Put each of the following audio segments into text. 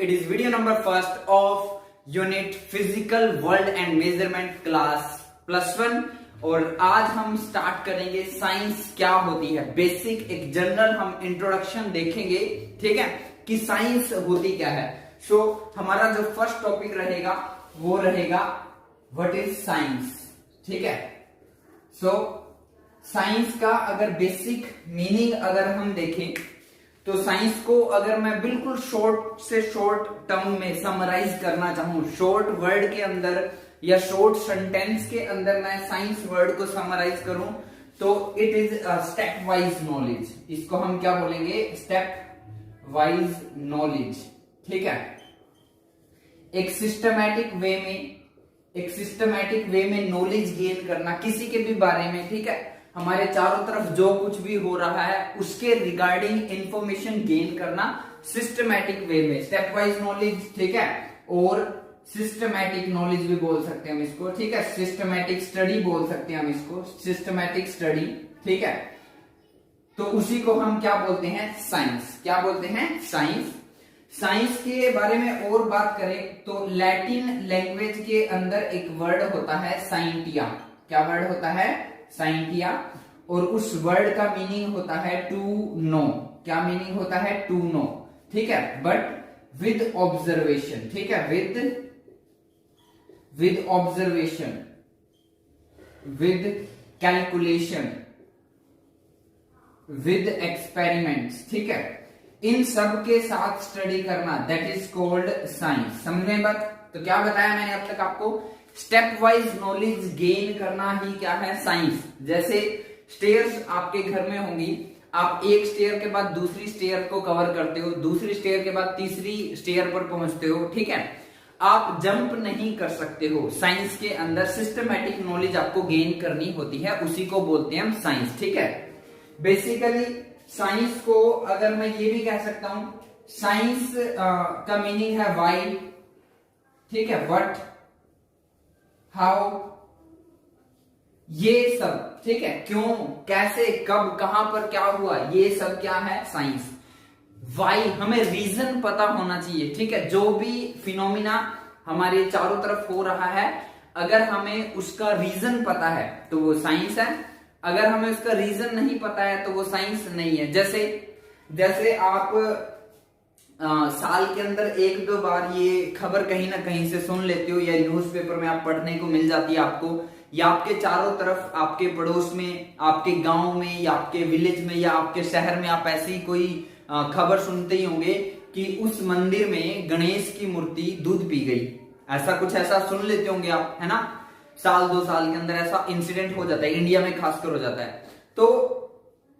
it is video number first of unit physical world and measurement class +1 और आज हम start करेंगे science क्या होती है। बेसिक एक जनरल हम इंट्रोडक्शन देखेंगे, ठीक है, कि साइंस होती क्या है। सो हमारा जो फर्स्ट टॉपिक रहेगा वो रहेगा व्हाट इज साइंस, ठीक है। सो साइंस का अगर बेसिक मीनिंग अगर हम देखें तो साइंस को अगर मैं बिल्कुल शॉर्ट से शॉर्ट टर्म में समराइज करना चाहूं, शॉर्ट वर्ड के अंदर या शॉर्ट सेंटेंस के अंदर मैं साइंस वर्ड को समराइज करूं तो it is step wise knowledge. इसको हम क्या बोलेंगे? स्टेप वाइज नॉलेज, ठीक है। एक सिस्टमैटिक वे में नॉलेज गेन करना किसी के भी बारे में, ठीक है। हमारे चारों तरफ जो कुछ भी हो रहा है उसके रिगार्डिंग इंफॉर्मेशन गेन करना सिस्टमैटिक वे में, स्टेप वाइज नॉलेज, ठीक है। और सिस्टमैटिक नॉलेज भी बोल सकते हैं हम इसको, ठीक है। सिस्टमैटिक स्टडी बोल सकते हैं हम इसको, सिस्टमैटिक स्टडी, ठीक है। तो उसी को हम क्या बोलते हैं? साइंस। क्या बोलते हैं? साइंस। साइंस के बारे में और बात करें तो लैटिन लैंग्वेज के अंदर एक वर्ड होता है साइंटिया। क्या वर्ड होता है? साइंटिया। और उस वर्ड का मीनिंग होता है टू नो। क्या मीनिंग होता है? टू नो, ठीक है। बट विद ऑब्जर्वेशन, ठीक है, with observation, with calculation, with experiments, ठीक है। इन सब के साथ स्टडी करना, दैट इज कॉल्ड साइंस। समझ में बात? तो क्या बताया मैंने अब तक आपको? स्टेप वाइज नॉलेज गेन करना ही क्या है? साइंस। जैसे स्टेयर्स आपके घर में होंगी, आप एक स्टेयर के बाद दूसरी स्टेयर को कवर करते हो, दूसरी स्टेयर के बाद तीसरी स्टेयर पर पहुंचते हो, ठीक है। आप जंप नहीं कर सकते हो। साइंस के अंदर सिस्टमैटिक नॉलेज आपको गेन करनी होती है, उसी को बोलते हैं हम साइंस, ठीक है। बेसिकली साइंस को अगर मैं ये भी कह सकता हूं, साइंस का मीनिंग है वाई, ठीक है, व्हाट, हाउ, ये सब, ठीक है। क्यों, कैसे, कब, कहां पर क्या हुआ, ये सब क्या है? साइंस। वाई, हमें रीजन पता होना चाहिए, ठीक है। जो भी फिनोमिना हमारे चारों तरफ हो रहा है अगर हमें उसका रीजन पता है तो वो साइंस है, अगर हमें उसका रीजन नहीं पता है तो वो साइंस नहीं है। जैसे आप साल के अंदर एक दो बार ये खबर कहीं ना कहीं से सुन लेते हो या न्यूज़पेपर में आप पढ़ने को मिल जाती है आपको, या आपके चारों तरफ, आपके पड़ोस में, आपके गांव में या आपके विलेज में या आपके शहर में आप ऐसी कोई खबर सुनते ही होंगे कि उस मंदिर में गणेश की मूर्ति दूध पी गई। ऐसा सुन लेते होंगे आप, है ना। साल 2 साल के अंदर ऐसा इंसिडेंट हो जाता है, इंडिया में खासकर हो जाता है। तो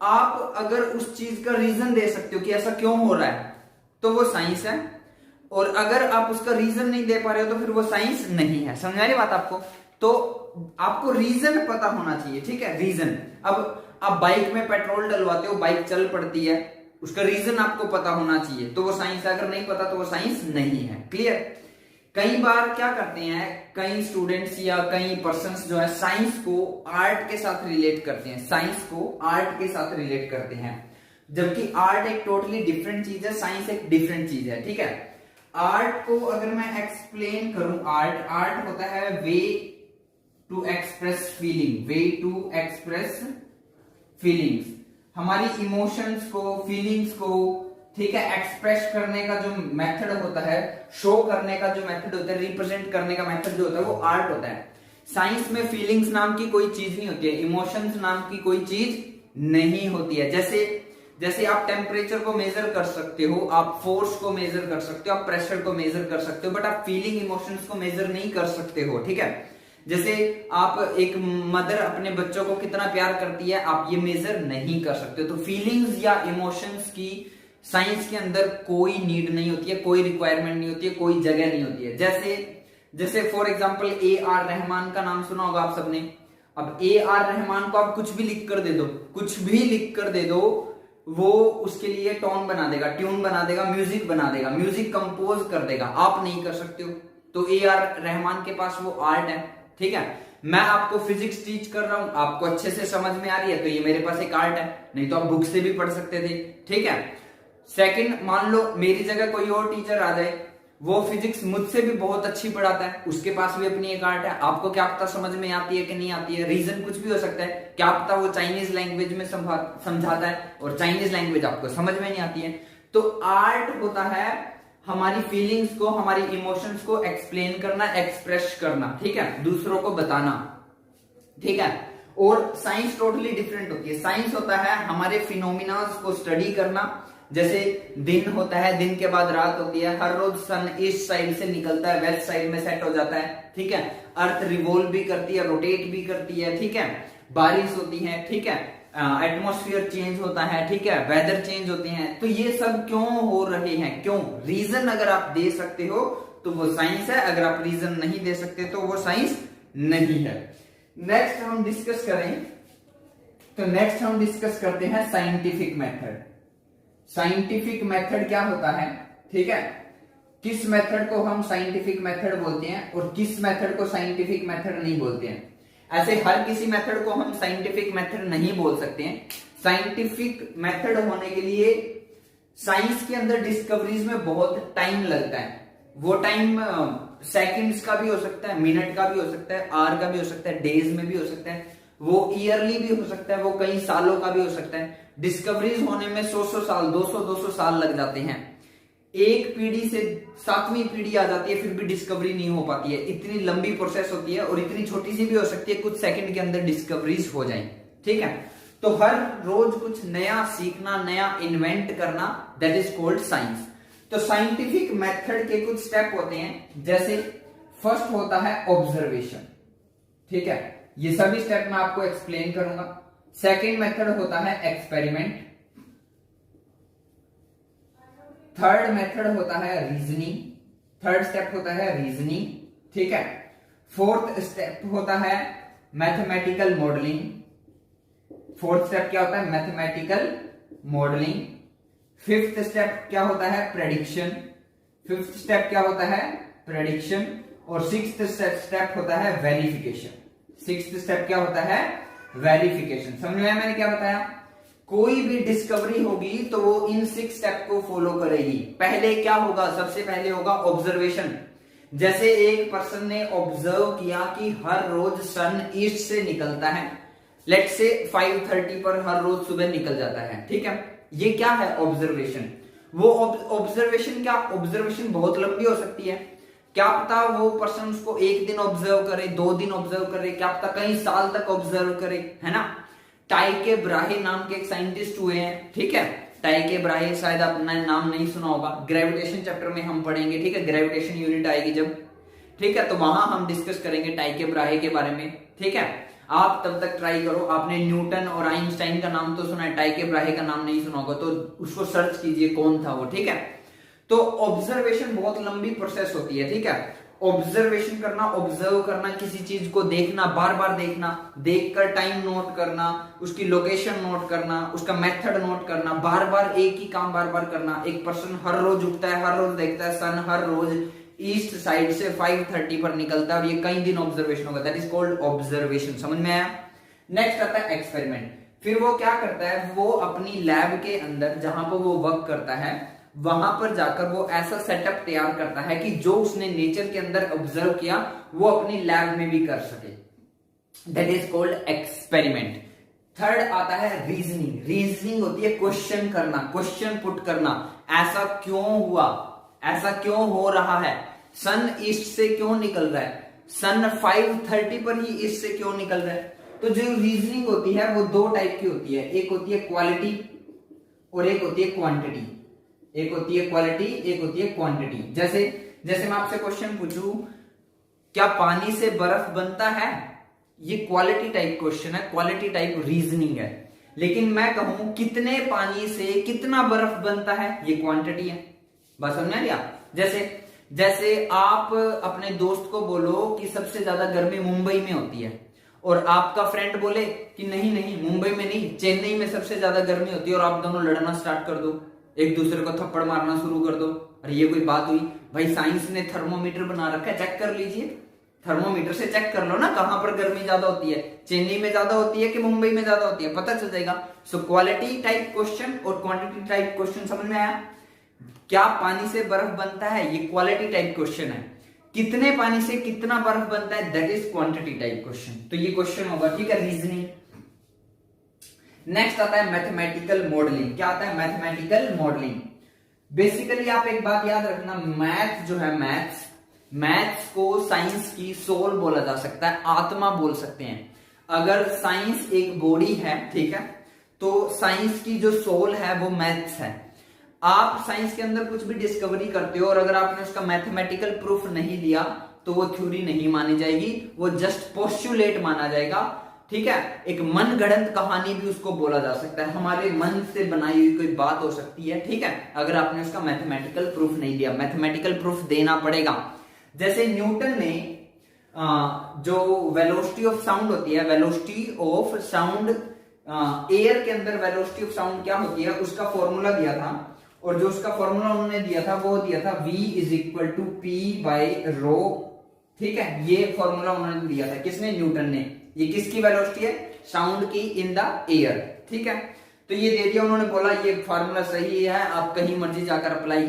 आप अगर उस चीज का रीजन दे सकते हो कि ऐसा क्यों हो रहा है तो वो साइंस है, और अगर आप उसका रीजन नहीं दे पा रहे हो तो फिर वो साइंस नहीं है। समझ आ रही बात आपको? तो आपको रीजन पता होना चाहिए, ठीक है, रीजन। अब आप बाइक में पेट्रोल डलवाते हो, बाइक चल पड़ती है, उसका रीजन आपको पता होना चाहिए तो वो साइंस है, अगर नहीं पता तो वो साइंस नहीं है। क्लियर? कई बार क्या करते हैं कई स्टूडेंट्स या कई पर्संस जो है साइंस को आर्ट के साथ रिलेट करते हैं, साइंस को आर्ट के साथ रिलेट करते हैं, जबकि आर्ट एक टोटली डिफरेंट चीज है, साइंस एक डिफरेंट चीज है, ठीक है। आर्ट को अगर मैं एक्सप्लेन करूं, आर्ट होता है way to express feeling, way to express feelings. हमारी इमोशंस को, फीलिंग्स को, ठीक है, एक्सप्रेस करने का जो मेथड होता है, शो करने का जो मेथड होता है, रिप्रेजेंट करने का मेथड जो होता है वो आर्ट होता है। साइंस में फीलिंग्स नाम की कोई चीज नहीं होती है, इमोशंस नाम की कोई चीज नहीं होती है। जैसे आप टेम्परेचर को मेजर कर सकते हो, आप फोर्स को मेजर कर सकते हो, आप प्रेशर को मेजर कर सकते हो, बट आप फीलिंग, इमोशंस को मेजर नहीं कर सकते हो, ठीक है। जैसे आप एक मदर अपने बच्चों को कितना प्यार करती है आप ये मेजर नहीं कर सकते। तो फीलिंग्स या इमोशंस की साइंस के अंदर कोई नीड नहीं होती है, कोई रिक्वायरमेंट नहीं होती है, कोई जगह नहीं होती है। जैसे फॉर एग्जांपल AR रहमान का नाम सुना होगा आप सबने। अब AR रहमान को आप कुछ भी लिख कर दे दो, कुछ भी लिख कर दे दो, वो उसके लिए टोन बना देगा, ट्यून बना देगा, म्यूजिक बना देगा, म्यूजिक कंपोज कर देगा। आप नहीं कर सकते हो। तो AR रहमान के पास वो आर्ट है, ठीक है। मैं आपको फिजिक्स टीच कर रहा हूं, आपको अच्छे से समझ में आ रही है तो ये मेरे पास एक आर्ट है, नहीं तो आप बुक से भी पढ़ सकते थे, ठीक है। सेकंड, मान लो मेरी जगह कोई और टीचर आ जाए वो फिजिक्स मुझसे भी बहुत अच्छी पढ़ाता है, उसके पास भी अपनी एक आर्ट है। आपको क्या पता समझ में आती है कि नहीं आती है, रीजन कुछ भी हो सकता है, क्या पता वो चाइनीज लैंग्वेज में समझाता है और चाइनीज लैंग्वेज आपको समझ में नहीं आती है। तो आर्ट होता है हमारी फीलिंग्स को, हमारी इमोशंस को एक्सप्लेन करना, एक्सप्रेस करना, ठीक है, दूसरों को बताना, ठीक है। और साइंस टोटली डिफरेंट होती है। साइंस होता है हमारे फिनोमिनास को स्टडी करना, जैसे दिन होता है, दिन के बाद रात होती है, हर रोज सन ईस्ट साइड से निकलता है, वेस्ट साइड में सेट हो जाता है, ठीक है। अर्थ रिवॉल्व भी करती है, रोटेट भी करती है, ठीक है। बारिश होती है, ठीक है, एटमॉस्फेयर चेंज होता है, ठीक है, वेदर चेंज होते हैं। तो ये सब क्यों हो रहे हैं, क्यों, रीजन अगर आप दे सकते हो तो वो साइंस है, अगर आप रीजन नहीं दे सकते तो वो साइंस नहीं है। नेक्स्ट हम डिस्कस करें, तो नेक्स्ट हम डिस्कस करते हैं साइंटिफिक मेथड। साइंटिफिक मेथड क्या होता है, ठीक है, किस मेथड को हम साइंटिफिक मेथड बोलते हैं और किस मेथड को साइंटिफिक मेथड नहीं बोलते हैं। ऐसे हर किसी मेथड को हम साइंटिफिक मेथड नहीं बोल सकते हैं। साइंटिफिक मेथड होने के लिए साइंस के अंदर डिस्कवरीज में बहुत टाइम लगता है। वो टाइम सेकंड्स का भी हो सकता है, मिनट का भी हो सकता है, आवर का भी हो सकता है, डेज में भी हो सकता है, वो ईयरली भी हो सकता है, वो कई सालों का भी हो सकता है। डिस्कवरीज होने में 100 साल, 200 साल लग जाते हैं। एक पीढ़ी से 7वीं पीढ़ी आ जाती है फिर भी डिस्कवरी नहीं हो पाती है। इतनी लंबी प्रोसेस होती है और इतनी छोटी सी भी हो सकती है, कुछ सेकंड के अंदर डिस्कवरीज हो जाए, ठीक है। तो हर रोज कुछ नया सीखना, नया इन्वेंट करना, दैट इज कॉल्ड साइंस। तो साइंटिफिक मेथड के कुछ स्टेप होते हैं, जैसे फर्स्ट होता है ऑब्जर्वेशन, ठीक है, ये सभी स्टेप मैं आपको एक्सप्लेन करूंगा। सेकेंड मेथड होता है एक्सपेरिमेंट। थर्ड मेथड होता है रीजनिंग, थर्ड स्टेप होता है रीजनिंग, ठीक है। फोर्थ स्टेप होता है मैथमेटिकल मॉडलिंग। फोर्थ स्टेप क्या होता है, मैथमेटिकल मॉडलिंग। फिफ्थ स्टेप क्या होता है, प्रेडिक्शन। फिफ्थ स्टेप क्या होता है, प्रेडिक्शन। और सिक्स्थ स्टेप होता है वेरिफिकेशन। सिक्स्थ स्टेप क्या होता है, वेरिफिकेशन। समझ में आया मैंने क्या बताया। कोई भी डिस्कवरी होगी तो वो इन 6 स्टेप को फॉलो करेगी। पहले क्या होगा, सबसे पहले होगा ऑब्जर्वेशन। जैसे एक पर्सन ने ऑब्जर्व किया कि हर रोज सन ईस्ट से निकलता है, लेट्स से 5:30 पर हर रोज सुबह निकल जाता है, ठीक है। ये क्या है, ऑब्जर्वेशन। वो ऑब्जर्वेशन क्या, ऑब्जर्वेशन बहुत लंबी हो सकती है। क्या पता वो पर्सन उसको एक दिन ऑब्जर्व करे, 2 दिन ऑब्जर्व करे, क्या पता कई साल तक ऑब्जर्व करे, है ना। टाइके ब्राहे नाम के एक साइंटिस्ट हुए हैं, ठीक है। टाइके ब्राहे, शायद आपने नाम नहीं सुना होगा, ग्रेविटेशन चैप्टर में हम पढ़ेंगे, ठीक है, ग्रेविटेशन यूनिट आएगी जब, ठीक है, तो वहां हम डिस्कस करेंगे टाइके ब्राहे के बारे में, ठीक है। आप तब तक ट्राई करो, आपने न्यूटन और आइंस्टाइन का नाम तो सुना है, टाइके ब्राहे का नाम नहीं सुना होगा, तो उसको सर्च कीजिए कौन था वो, ठीक है। तो ऑब्जर्वेशन बहुत लंबी प्रोसेस होती है, ठीक है। ऑब्जर्वेशन करना, ऑब्जर्व करना, किसी चीज को देखना, बार बार देखना, देखकर टाइम नोट करना, उसकी लोकेशन नोट करना, उसका मेथड नोट करना, बार बार एक ही काम बार बार करना। एक पर्सन हर रोज उठता है, हर रोज देखता है सन हर रोज ईस्ट साइड से 5:30 पर निकलता है और ये कई दिन ऑब्जर्वेशन होगा, दैट इज कॉल्ड ऑब्जर्वेशन। समझ में आया। नेक्स्ट आता है एक्सपेरिमेंट। फिर वो क्या करता है, वो अपनी लैब के अंदर जहां पर वो वर्क करता है वहां पर जाकर वो ऐसा सेटअप तैयार करता है कि जो उसने नेचर के अंदर ऑब्जर्व किया वो अपनी लैब में भी कर सके, that is called experiment. Third आता है रीजनिंग। रीजनिंग होती है क्वेश्चन करना, क्वेश्चन पुट करना, ऐसा क्यों हुआ, ऐसा क्यों हो रहा है, सन ईस्ट से क्यों निकल रहा है, सन 5:30 पर ही ईस्ट से क्यों निकल रहा है। तो जो रीजनिंग होती है वो 2 टाइप की होती है, एक होती है क्वालिटी और एक होती है क्वांटिटी। एक होती है क्वालिटी, एक होती है क्वांटिटी। जैसे जैसे मैं आपसे क्वेश्चन पूछूं, क्या पानी से बर्फ बनता है, ये क्वालिटी टाइप क्वेश्चन है, क्वालिटी टाइप रीजनिंग है। लेकिन मैं कहूं कितने पानी से कितना बर्फ बनता है, ये क्वांटिटी है। बात समझ में आ गया। जैसे जैसे आप अपने दोस्त को बोलो कि सबसे ज्यादा गर्मी मुंबई में होती है और आपका फ्रेंड बोले कि नहीं नहीं मुंबई में नहीं, चेन्नई में सबसे ज्यादा गर्मी होती है, और आप दोनों लड़ना स्टार्ट कर दो, एक दूसरे को थप्पड़ मारना शुरू कर दो। अरे ये कोई बात हुई भाई, साइंस ने थर्मोमीटर बना रखा है, चेक कर लीजिए, थर्मोमीटर से चेक कर लो ना कहां पर गर्मी ज्यादा होती है, चेन्नई में ज्यादा होती है कि मुंबई में ज्यादा होती है, पता चल जाएगा। सो क्वालिटी टाइप क्वेश्चन और क्वांटिटी टाइप क्वेश्चन समझ में आया। क्या पानी से बर्फ बनता है, ये क्वालिटी टाइप क्वेश्चन है। कितने पानी से कितना बर्फ बनता है, that is quantity type question. तो ये क्वेश्चन होगा, ठीक है, रीजनिंग। नेक्स्ट आता है मैथमेटिकल मॉडलिंग। क्या आता है, मैथमेटिकल मॉडलिंग। बेसिकली आप एक बात याद रखना, मैथ जो है, मैथ्स को साइंस की सोल बोला जा सकता है, आत्मा बोल सकते हैं। अगर साइंस एक बॉडी है, ठीक है, तो साइंस की जो सोल है वो मैथ्स है। आप साइंस के अंदर कुछ भी डिस्कवरी करते हो और अगर आपने उसका मैथमेटिकल प्रूफ नहीं दिया तो वो थ्योरी नहीं मानी जाएगी, वो जस्ट पोस्टुलेट माना जाएगा, ठीक है। एक मन गढ़ंत कहानी भी उसको बोला जा सकता है, हमारे मन से बनाई हुई कोई बात हो सकती है, ठीक है, अगर आपने उसका मैथमेटिकल प्रूफ नहीं दिया। मैथमेटिकल प्रूफ देना पड़ेगा। जैसे न्यूटन ने जो वेलोसिटी ऑफ साउंड होती है, वेलोसिटी ऑफ साउंड, एयर के अंदर वेलोसिटी ऑफ साउंड क्या होती है, उसका फॉर्मूला दिया था। और जो उसका फॉर्मूला उन्होंने दिया था वो दिया था v is equal to P by rho, ठीक है। ये फॉर्मूला उन्होंने दिया था, किसने, न्यूटन ने। ये किसकी वेलोसिटी है, साउंड की इन द एयर, ठीक है। तो ये दे दिया उन्होंने, बोला ये फॉर्मूला सही है, आप कहीं मर्जी जाकर अप्लाई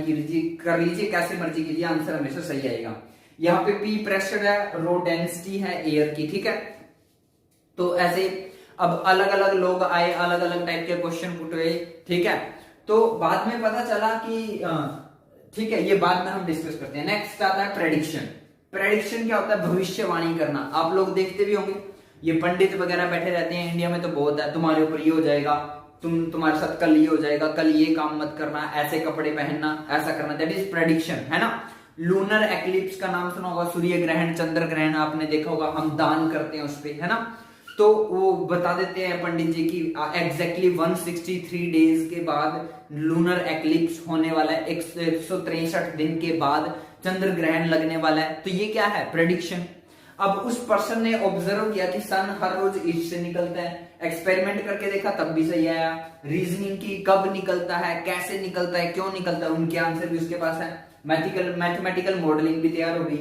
कर लीजिए, कैसे मर्जी कीजिए, आंसर हमेशा सही आएगा। यहाँ पे पी प्रेशर है, रो डेंसिटी है एयर की, ठीक है। तो ऐसे अब अलग अलग लोग आए, अलग अलग टाइप के क्वेश्चन पुट हुए, ठीक है। तो बाद में पता चला कि ठीक है, ये बाद में हम डिस्कस करते हैं। नेक्स्ट आता है प्रेडिक्शन। प्रेडिक्शन क्या होता है, भविष्यवाणी करना। आप लोग देखते भी होंगे, ये पंडित वगैरह बैठे रहते हैं, इंडिया में तो बहुत है, तुम्हारे ऊपर ये हो जाएगा, तुम्हारे साथ कल ये हो जाएगा, कल ये काम मत करना, ऐसे कपड़े पहनना, ऐसा करना, दैट इज प्रेडिक्शन, है ना। लूनर एक्लिप्स का नाम सुना होगा, सूर्य ग्रहण, चंद्र ग्रहण आपने देखा होगा, हम दान करते हैं उस पे, है ना। तो वो बता देते हैं पंडित जी की एग्जैक्टली 163 डेज के बाद लूनर एक्लिप्स होने वाला है, 163 दिन के बाद चंद्र ग्रहण लगने वाला है। तो ये क्या है, प्रेडिक्शन। अब उस पर्सन ने ऑब्जर्व किया कि सन हर रोज ईस्ट से निकलता है, एक्सपेरिमेंट करके देखा तब भी सही आया। रीजनिंग की, कब निकलता है, कैसे निकलता है, क्यों निकलता है, उनके आंसर भी उसके पास है। मैथमेटिकल मॉडलिंग भी तैयार हो गई,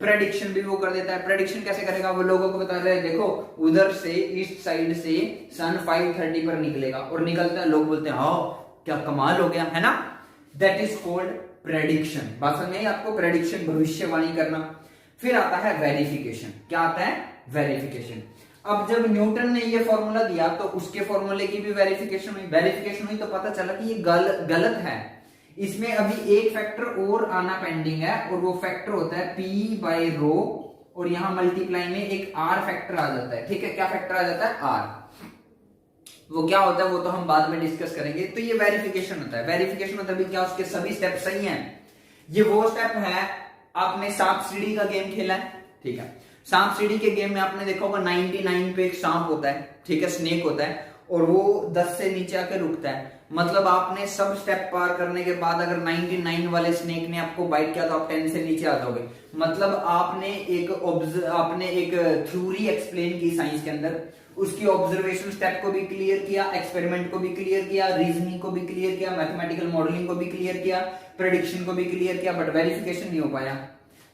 प्रेडिक्शन भी वो कर देता है। प्रेडिक्शन कैसे करेगा, वो लोगों को बता रहे हैं, देखो उधर से ईस्ट साइड से सन 5:30 पर निकलेगा, और निकलता है, लोग बोलते हैं हाँ क्या कमाल हो गया, है ना। That is called prediction. बात समझ में आपको, प्रेडिक्शन भविष्यवाणी करना। फिर आता है वेरिफिकेशन। क्या आता है, वेरिफिकेशन। अब जब न्यूटन ने ये फॉर्मूला दिया तो उसके फॉर्मूले की भी वेरिफिकेशन हुई। वेरिफिकेशन हुई तो पता चला कि ये गलत है, इसमें अभी एक फैक्टर और आना पेंडिंग है, और वो फैक्टर होता है P बाई रो, और यहां मल्टीप्लाई में एक R फैक्टर आ जाता है, ठीक है। क्या फैक्टर आ जाता है, R। वो क्या होता है वो तो हम बाद में डिस्कस करेंगे। तो ये वेरिफिकेशन होता है। वेरिफिकेशन मतलब क्या, उसके सभी स्टेप सही हैं। ये वो स्टेप है, आपने सांप सीढ़ी का गेम खेला है, ठीक है। सांप सीढ़ी के गेम में आपने देखा होगा 99 पे एक सांप होता है, ठीक है, स्नेक होता है, और वो 10 से नीचे आकर रुकता है। मतलब आपने सब स्टेप पार करने के बाद अगर 99 वाले स्नेक ने आपको बाइट किया तो आप 10 से नीचे आ जाओगे। मतलब आपने एक थ्योरी एक्सप्लेन की साइंस के अंदर, उसकी ऑब्जर्वेशन स्टेप को भी क्लियर किया, एक्सपेरिमेंट को भी क्लियर किया, रीजनिंग को भी क्लियर किया, मैथमेटिकल मॉडलिंग को भी क्लियर किया, प्रेडिक्शन को भी क्लियर किया, बट वेरिफिकेशन नहीं हो पाया।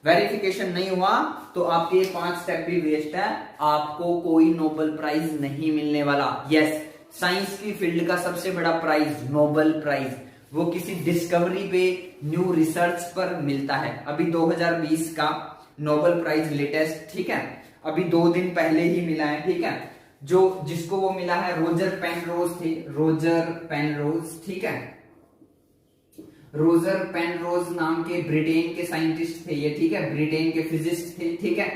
वेरिफिकेशन नहीं हुआ तो आपके 5 स्टेप भी वेस्ट है, आपको कोई नोबेल प्राइज नहीं मिलने वाला। यस, साइंस की फील्ड का सबसे बड़ा प्राइज नोबेल प्राइज, वो किसी डिस्कवरी पे, न्यू रिसर्च पर मिलता है। अभी 2020 का नोबेल प्राइज लेटेस्ट, ठीक है, अभी 2 दिन पहले ही मिला है, ठीक है। जिसको वो मिला है रोजर पेनरोज थे, रोजर पेनरोज, ठीक है। रोजर पेनरोज नाम के ब्रिटेन के साइंटिस्ट थे ये, ठीक है, ब्रिटेन के फिजिस्ट थे, ठीक है।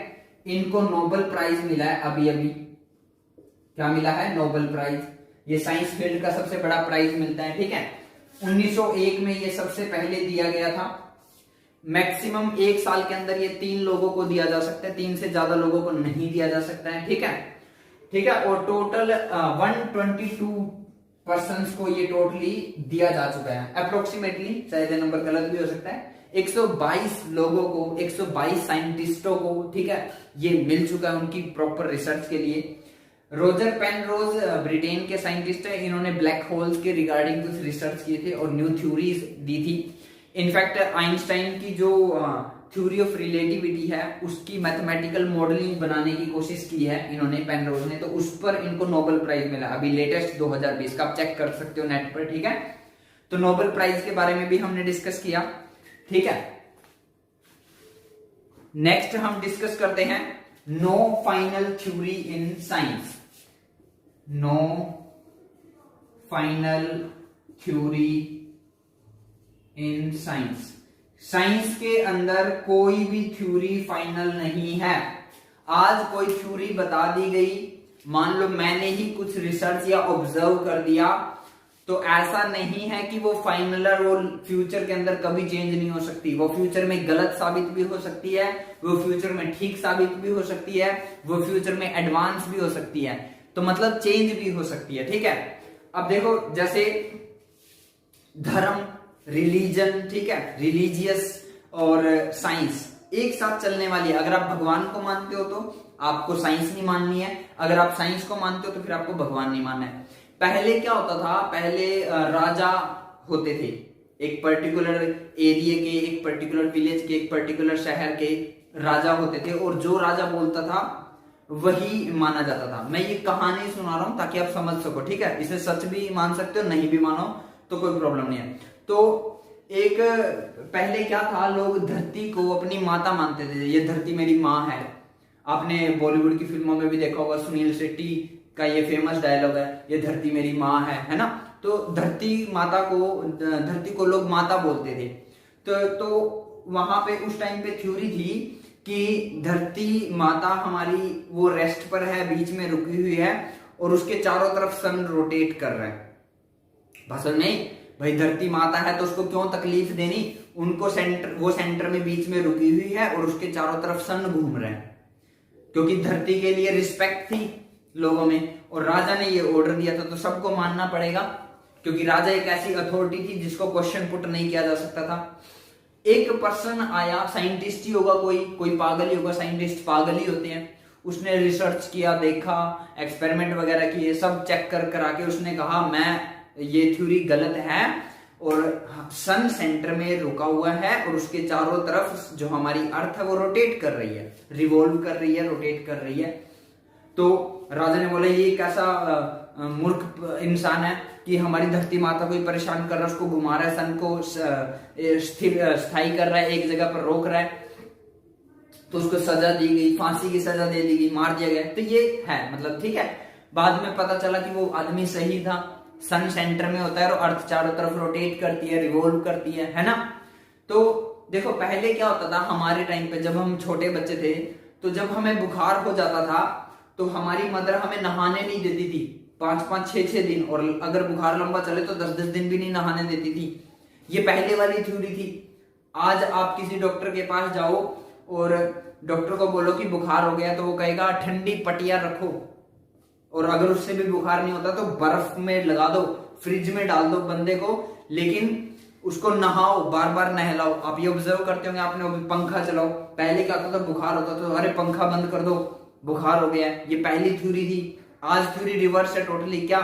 इनको नोबेल प्राइज मिला है अभी अभी। क्या मिला है, नोबेल प्राइज। ये साइंस फील्ड का सबसे बड़ा प्राइज मिलता है, ठीक है। 1901 में ये सबसे पहले दिया गया था। मैक्सिमम 1 साल के अंदर ये 3 लोगों को दिया जा सकता है, 3 से ज्यादा लोगों को नहीं दिया जा सकता है, ठीक है, ठीक है। और टोटल 122 पर्संस को ये टोटली दिया जा चुका है अप्रोक्सीमेटली, शायद ये नंबर गलत भी हो सकता है। 122 लोगों को, 122 साइंटिस्टों को, ठीक है, ये मिल चुका है उनकी प्रॉपर रिसर्च के लिए। रोजर पेनरोज ब्रिटेन के साइंटिस्ट है, इन्होंने ब्लैक होल्स के रिगार्डिंग कुछ रिसर्च किए थे और न्यू थ्योरीज दी थी। इनफैक्ट आइंस्टाइन की जो थ्योरी ऑफ रिलेटिविटी है उसकी मैथमेटिकल मॉडलिंग बनाने की कोशिश की है इन्होंने, पेनरोज ने, तो उस पर इनको नोबेल प्राइज मिला अभी लेटेस्ट 2020 का, आप चेक कर सकते हो नेट पर, ठीक है। तो नोबेल प्राइज के बारे में भी हमने डिस्कस किया, ठीक है। नेक्स्ट हम डिस्कस करते हैं no final theory in science. No final theory in science. Science के अंदर कोई भी थ्योरी फाइनल नहीं है। आज कोई थ्योरी बता दी गई, मान लो मैंने ही कुछ रिसर्च या ऑब्जर्व कर दिया, तो ऐसा नहीं है कि वो फाइनल है, वो फ्यूचर के अंदर कभी चेंज नहीं हो सकती। वो फ्यूचर में गलत साबित भी हो सकती है, वो फ्यूचर में ठीक साबित भी हो सकती है, वो फ्यूचर में एडवांस भी हो सकती है, तो मतलब चेंज भी हो सकती है, ठीक है। अब देखो जैसे धर्म, रिलीजन, ठीक है, रिलीजियस और साइंस एक साथ चलने वाली है। अगर आप भगवान को मानते हो तो आपको साइंस नहीं माननी है, अगर आप साइंस को मानते हो तो फिर आपको भगवान नहीं मानना है। पहले क्या होता था, पहले राजा होते थे, एक पर्टिकुलर एरिया के, एक पर्टिकुलर विलेज के, एक पर्टिकुलर शहर के राजा होते थे, और जो राजा बोलता था वही माना जाता था। मैं ये कहानी सुना रहा हूं ताकि आप समझ सको, ठीक है। इसे सच भी मान सकते हो, नहीं भी मानो तो कोई प्रॉब्लम नहीं है। तो एक पहले क्या था, लोग धरती को अपनी माता मानते थे, ये धरती मेरी माँ है। आपने बॉलीवुड की फिल्मों में भी देखा होगा, सुनील शेट्टी का ये फेमस डायलॉग है, ये धरती मेरी माँ है ना। तो धरती को लोग माता बोलते थे। तो वहां पे उस टाइम पे थ्योरी थी कि धरती माता हमारी वो रेस्ट पर है, बीच में रुकी हुई है, और उसके चारों तरफ सन रोटेट कर रहा है। भाषण नहीं भाई, धरती माता है तो उसको क्यों तकलीफ देनी, उनको वो सेंटर में बीच में रुकी हुई है और उसके चारों तरफ सन घूम रहे हैं, क्योंकि धरती के लिए रिस्पेक्ट थी लोगों में, और राजा ने ये ऑर्डर दिया था तो सबको मानना पड़ेगा, क्योंकि राजा एक ऐसी अथॉरिटी थी जिसको क्वेश्चन पुट नहीं किया जा सकता था। एक पर्सन आया, साइंटिस्ट ही होगा, कोई पागल ही होगा, साइंटिस्ट पागल ही होते हैं, उसने रिसर्च किया, देखा, एक्सपेरिमेंट वगैरह किए, सब चेक करा के उसने कहा मैं ये थ्योरी गलत है, और सन सेंटर में रुका हुआ है और उसके चारों तरफ जो हमारी अर्थ है वो रोटेट कर रही है, रिवॉल्व कर रही है, रोटेट कर रही है। तो राजा ने बोला ये कैसा मूर्ख इंसान है कि हमारी धरती माता को ही परेशान कर रहा है, उसको घुमा रहा है, सन को स्थायी कर रहा है, एक जगह पर रोक रहा है। तो उसको सजा दी गई, फांसी की सजा दे दी गई, मार दिया गया। तो ये है मतलब, ठीक है। बाद में पता चला कि वो आदमी सही था, सन सेंटर में होता है और अर्थ चारों तरफ रोटेट करती है, रिवॉल्व करती है ना। तो देखो पहले क्या होता था, हमारे टाइम पे जब हम छोटे बच्चे थे, तो जब हमें बुखार हो जाता था तो हमारी मदर हमें नहाने नहीं देती थी 5-5, 6-6 दिन, और अगर बुखार लंबा चले तो 10-10 दिन भी नहीं नहाने देती थी। ये पहले वाली थ्योरी थी। आज आप किसी डॉक्टर के पास जाओ और डॉक्टर को बोलो कि बुखार हो गया, तो वो कहेगा ठंडी पटिया रखो, और अगर उससे भी बुखार नहीं होता तो बर्फ में लगा दो, फ्रिज में डाल दो बंदे को, लेकिन उसको नहाओ, बार बार नहलाओ। आप ये ऑब्जर्व करते होंगे आपने, पंखा चलाओ। पहले क्या होता था, बुखार होता तो अरे पंखा बंद कर दो, बुखार हो गया। ये पहली थ्योरी थी। आज थ्योरी रिवर्स है टोटली। क्या,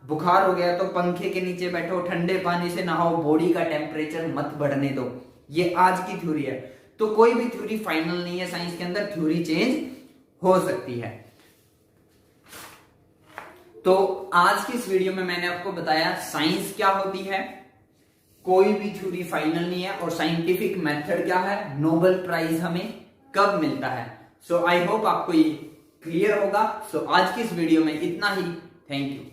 बुखार हो गया तो पंखे के नीचे बैठो, ठंडे पानी से नहाओ, बॉडी का टेम्परेचर मत बढ़ने दो। ये आज की थ्योरी है। तो कोई भी थ्योरी फाइनल नहीं है साइंस के अंदर, थ्योरी चेंज हो सकती है। तो आज की इस वीडियो में मैंने आपको बताया साइंस क्या होती है, कोई भी थ्योरी फाइनल नहीं है, और साइंटिफिक मेथड क्या है, नोबेल प्राइज हमें कब मिलता है। सो आई होप आपको ये क्लियर होगा। सो आज की इस वीडियो में इतना ही। Thank you.